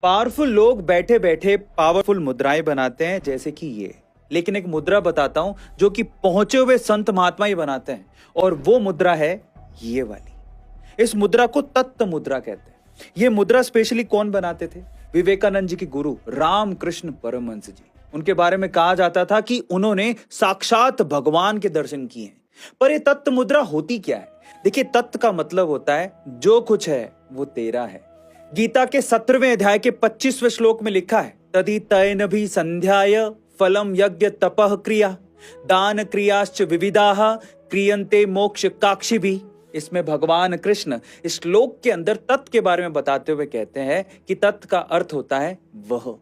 Powerful लोग बैठे बैठे पावरफुल मुद्राएं बनाते हैं, जैसे कि ये। लेकिन एक मुद्रा बताता हूं जो कि पहुंचे हुए संत महात्मा ही बनाते हैं, और वो मुद्रा है ये वाली। इस मुद्रा को तत्व मुद्रा कहते हैं। ये मुद्रा स्पेशली कौन बनाते थे? विवेकानंद जी के गुरु रामकृष्ण परमहंस जी। उनके बारे में कहा जाता था कि उन्होंने साक्षात भगवान के दर्शन किए हैं। पर ये तत्व मुद्रा होती क्या है? देखिए, तत्व का मतलब होता है जो कुछ है वो तेरा है। गीता के 17वें अध्याय के 25वें श्लोक में लिखा है, तदि तैन भी संध्याय फलम यज्ञ तपः क्रिया दान क्रियाश्च विविधाः क्रियन्ते मोक्ष काक्षी भी। इसमें भगवान कृष्ण इस श्लोक के अंदर तत्व के बारे में बताते हुए कहते हैं कि तत्व का अर्थ होता है वह,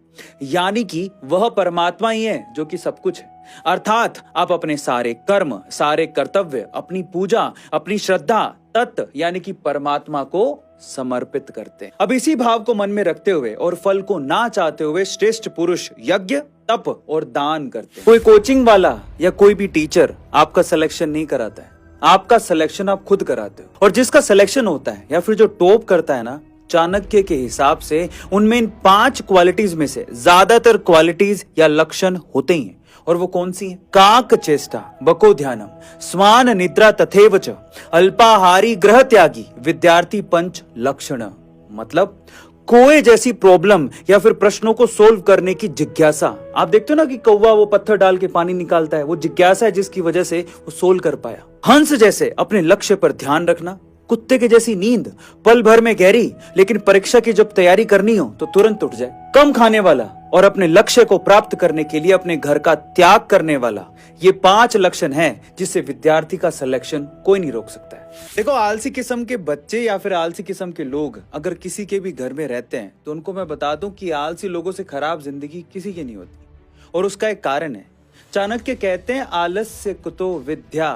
यानी कि वह परमात्मा ही है जो कि सब कुछ है। अर्थात आप अपने सारे कर्म, सारे कर्तव्य, अपनी पूजा, अपनी श्रद्धा तत्व यानी कि परमात्मा को समर्पित करते हैं। अब इसी भाव को मन में रखते हुए और फल को ना चाहते हुए श्रेष्ठ पुरुष यज्ञ, तप और दान करते हैं। कोई कोचिंग वाला या कोई भी टीचर आपका सिलेक्शन नहीं कराता है, आपका सिलेक्शन आप खुद कराते हो। और जिसका सिलेक्शन होता है या फिर जो टॉप करता है ना, चाणक्य के हिसाब से उनमें इन 5 क्वालिटीज में से ज्यादातर क्वालिटीज या लक्षण होते ही हैं। और वो कौन सी है? काक चेष्टा बको ध्यानम स्वान निद्रा तथेव च अल्पाहारी ग्रह त्यागी विद्यार्थी पंच लक्षण। मतलब कोई जैसी प्रॉब्लम या फिर प्रश्नों को सोल्व करने की जिज्ञासा। आप देखते हो ना कि कौवा वो पत्थर डाल के पानी निकालता है, वो जिज्ञासा है जिसकी वजह से वो सोल्व कर पाया। हंस जैसे अपने लक्ष्य पर ध्यान रखना। कुत्ते के जैसी नींद पल भर में गहरी, लेकिन परीक्षा की जब तैयारी करनी हो तो तुरंत उठ जाए। कम खाने वाला और अपने लक्ष्य को प्राप्त करने के लिए अपने घर का त्याग करने वाला। ये 5 लक्षण हैं जिससे विद्यार्थी का सिलेक्शन कोई नहीं रोक सकता है। देखो, आलसी किस्म के बच्चे या फिर आलसी किस्म के लोग अगर किसी के भी घर में रहते हैं तो उनको मैं बता दूं कि आलसी लोगों से खराब जिंदगी किसी की नहीं होती। और उसका एक कारण है। चाणक्य कहते हैं, आलस्य कुतो विद्या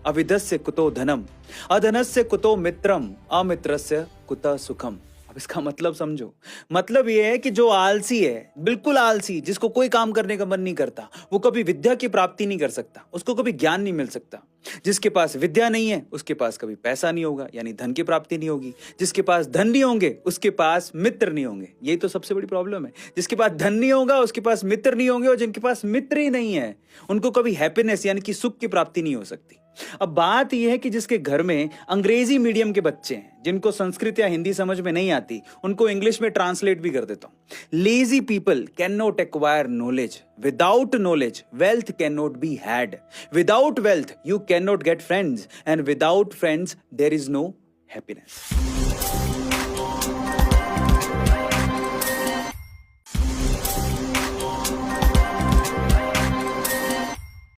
अविदस्य कुतो धनम अधनस्य कुतो मित्रम अमित्रस्य कुतः सुखम। अब इसका मतलब समझो। मतलब यह है कि जो आलसी है, बिल्कुल आलसी, जिसको कोई काम करने का मन नहीं करता, वो कभी विद्या की प्राप्ति नहीं कर सकता, उसको कभी ज्ञान नहीं मिल सकता। जिसके पास विद्या नहीं है उसके पास कभी पैसा नहीं होगा, यानी धन की प्राप्ति नहीं होगी। जिसके पास धन नहीं होंगे उसके पास मित्र नहीं होंगे। यही तो सबसे बड़ी प्रॉब्लम है। जिसके पास धन नहीं होगा उसके पास मित्र नहीं होंगे, और जिनके पास मित्र ही नहीं है उनको कभी हैप्पीनेस यानी कि सुख की प्राप्ति नहीं हो सकती। अब बात यह है कि जिसके घर में अंग्रेजी मीडियम के बच्चे हैं, जिनको संस्कृत या हिंदी समझ में नहीं आती, उनको इंग्लिश में ट्रांसलेट भी कर देता हूं। Lazy people can not acquire knowledge, without knowledge wealth can not be had, without wealth you can not get friends, and without friends there is no happiness.